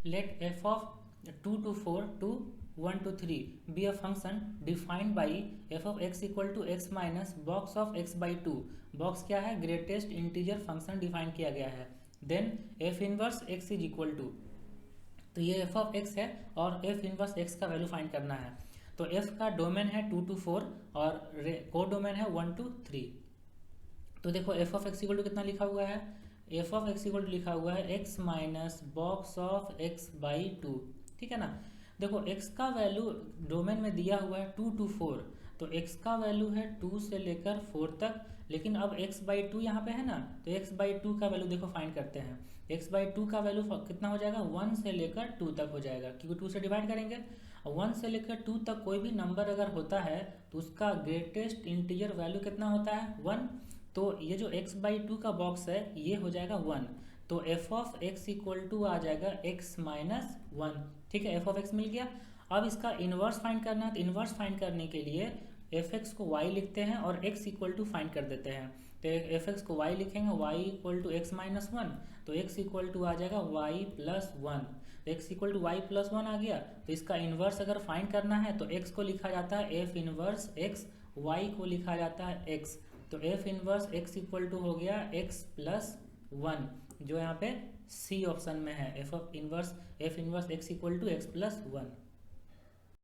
let f of 2 to 4 to 1 to 3 be a function defined by f of x equal to x minus box of x by 2। Box क्या है? Greatest integer function define किया गया है। Then f inverse x is equal to, तो ये f of x है और f inverse x का वैल्यू फाइंड करना है। तो f का डोमेन है 2 to 4 और को डोमेन है 1 to 3। तो देखो f of x equal to कितना लिखा हुआ है? f of x equal to लिखा हुआ है x minus box of x by 2, ठीक है ना। देखो x का वैल्यू डोमेन में दिया हुआ है 2 to 4, तो x का वैल्यू है 2 से लेकर 4 तक, लेकिन अब x बाई 2 यहाँ पे है ना, तो x बाई 2 का वैल्यू देखो फाइंड करते हैं। x बाई 2 का वैल्यू कितना हो जाएगा? 1 से लेकर 2 तक हो जाएगा, क्योंकि 2 से डिवाइड करेंगे। 1 से लेकर 2 तक कोई भी नंबर अगर होता है तो उसका ग्रेटेस्ट इंटीजर वैल्यू कितना होता है? 1। तो ये जो x बाई 2 का बॉक्स है ये हो जाएगा 1, तो f of x equal to आ जाएगा x माइनस 1, ठीक है। f ऑफ x मिल गया। अब इसका इन्वर्स फाइंड करना है, तो इन्वर्स फाइंड करने के लिए f(x) को y लिखते हैं और x इक्वल टू फाइंड कर देते हैं। तो f(x) को y लिखेंगे, y equal to x minus 1, तो x इक्वल टू आ जाएगा y plus 1। x equal to y plus 1 आ गया। तो इसका इन्वर्स अगर फाइंड करना है तो x को लिखा जाता है f इन्वर्स x, y को लिखा जाता है x। तो f inverse x equal to हो गया x प्लस 1, जो यहाँ पे C ऑप्शन में है। f inverse x equal to x plus 1।